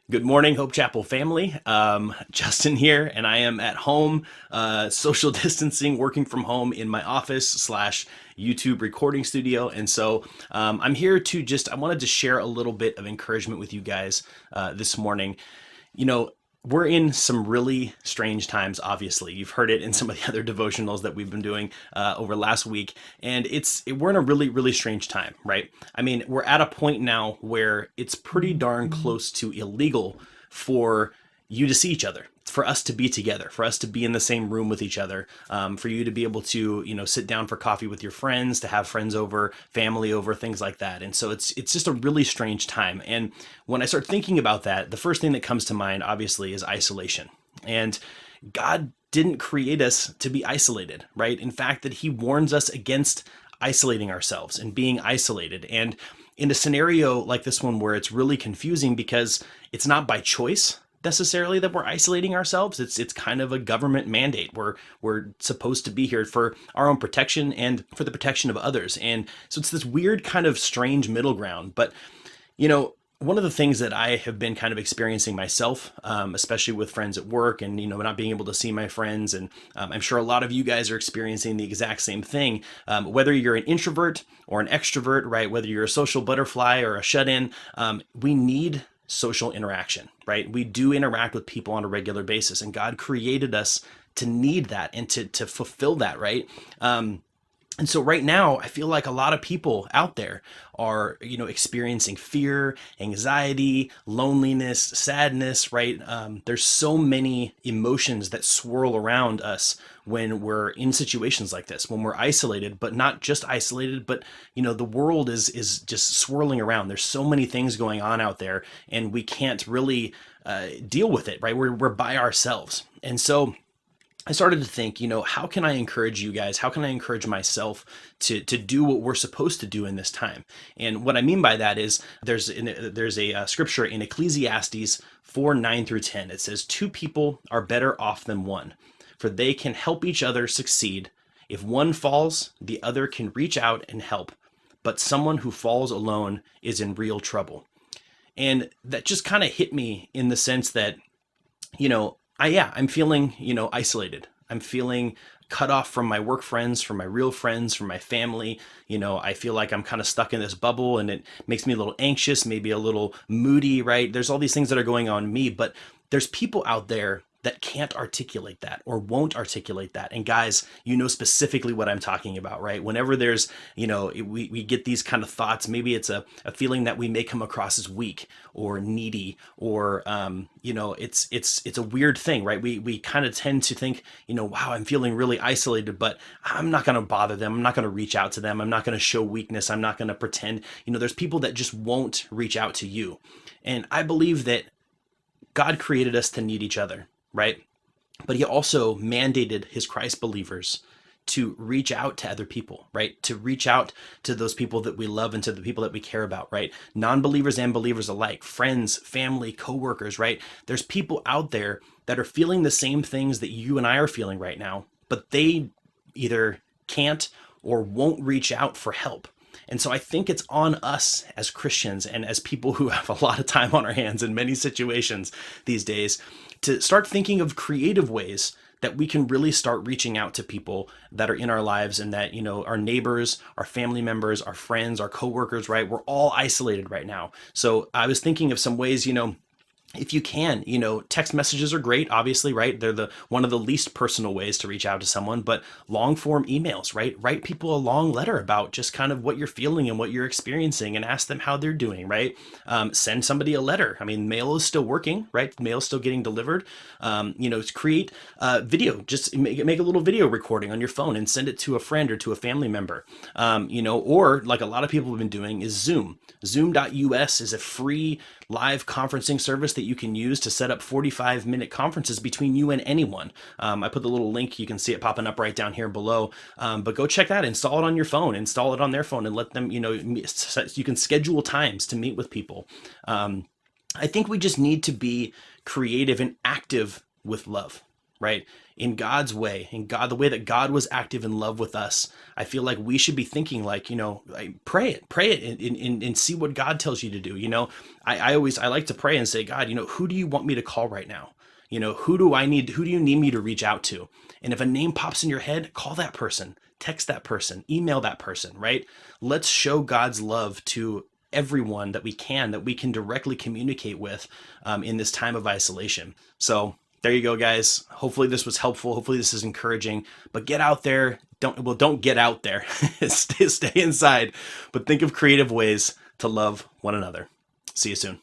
Good morning, Hope Chapel family. Justin here, and I am at home, social distancing, working from home in my office slash YouTube recording studio. And so I'm here to I wanted to share a little bit of encouragement with you guys this morning. You know, we're in some really strange times, obviously. You've heard it in some of the other devotionals that we've been doing over last week. And we're in a really, really strange time, right? I mean, we're at a point now where it's pretty darn close to illegal for you to see each other, for us to be together, for us to be in the same room with each other, for you to be able to, sit down for coffee with your friends, to have friends over, family over, things like that. And so it's just a really strange time. And when I start thinking about that, the first thing that comes to mind, obviously, is isolation. And God didn't create us to be isolated, right? In fact, that He warns us against isolating ourselves and being isolated. And in a scenario like this one where it's really confusing because it's not by choice necessarily that we're isolating ourselves. It's kind of a government mandate. We're supposed to be here for our own protection and for the protection of others. And so it's this weird kind of strange middle ground. But one of the things that I have been kind of experiencing myself, especially with friends at work and, not being able to see my friends. And I'm sure a lot of you guys are experiencing the exact same thing. Whether you're an introvert or an extrovert, right? Whether you're a social butterfly or a shut-in, we need social interaction, right? We do interact with people on a regular basis, and God created us to need that and to fulfill that, right? And so right now, I feel like a lot of people out there are, experiencing fear, anxiety, loneliness, sadness, right? There's so many emotions that swirl around us when we're in situations like this, when we're isolated, but not just isolated, but, the world is just swirling around. There's so many things going on out there, and we can't really deal with it, right? We're by ourselves. And so I started to think, how can I encourage you guys? How can I encourage myself to do what we're supposed to do in this time? And what I mean by that is there's a scripture in Ecclesiastes 4:9-10. It says, "Two people are better off than one, for they can help each other succeed. If one falls, the other can reach out and help. But someone who falls alone is in real trouble." And that just kind of hit me in the sense that, I'm feeling, isolated. I'm feeling cut off from my work friends, from my real friends, from my family. I feel like I'm kind of stuck in this bubble, and it makes me a little anxious, maybe a little moody, right? There's all these things that are going on in me, but there's people out there that can't articulate that or won't articulate that. And guys, specifically what I'm talking about, right? Whenever there's, we get these kind of thoughts, maybe it's a feeling that we may come across as weak or needy or, it's a weird thing, right? We kind of tend to think, wow, I'm feeling really isolated, but I'm not going to bother them. I'm not going to reach out to them. I'm not going to show weakness. I'm not going to pretend, there's people that just won't reach out to you. And I believe that God created us to need each other, right? But He also mandated His Christ believers to reach out to other people, right? To reach out to those people that we love and to the people that we care about, right? Non-believers and believers alike, friends, family, coworkers, right? There's people out there that are feeling the same things that you and I are feeling right now, but they either can't or won't reach out for help. And so I think it's on us as Christians and as people who have a lot of time on our hands in many situations these days to start thinking of creative ways that we can really start reaching out to people that are in our lives and that, our neighbors, our family members, our friends, our coworkers, right? We're all isolated right now. So I was thinking of some ways, if you can, text messages are great, obviously, right? They're one of the least personal ways to reach out to someone, but long form emails, right? Write people a long letter about just kind of what you're feeling and what you're experiencing and ask them how they're doing, right? Send somebody a letter. I mean, mail is still working, right? Mail is still getting delivered. Create video, just make a little video recording on your phone and send it to a friend or to a family member. Or like a lot of people have been doing is Zoom. Zoom.us is a free live conferencing service that you can use to set up 45-minute conferences between you and anyone. I put the little link, you can see it popping up right down here below, but go check that, install it on your phone, install it on their phone, and let them, you can schedule times to meet with people. I think we just need to be creative and active with love. right? In God's way, in God, the way that God was active in love with us, I feel like we should be thinking like, like, pray it, and see what God tells you to do. I like to pray and say, God, who do you want me to call right now? Who do you need me to reach out to? And if a name pops in your head, call that person, text that person, email that person, right? Let's show God's love to everyone that we can directly communicate with in this time of isolation. So there you go, guys. Hopefully this was helpful. Hopefully this is encouraging. But get out there. Don't get out there. Stay inside. But think of creative ways to love one another. See you soon.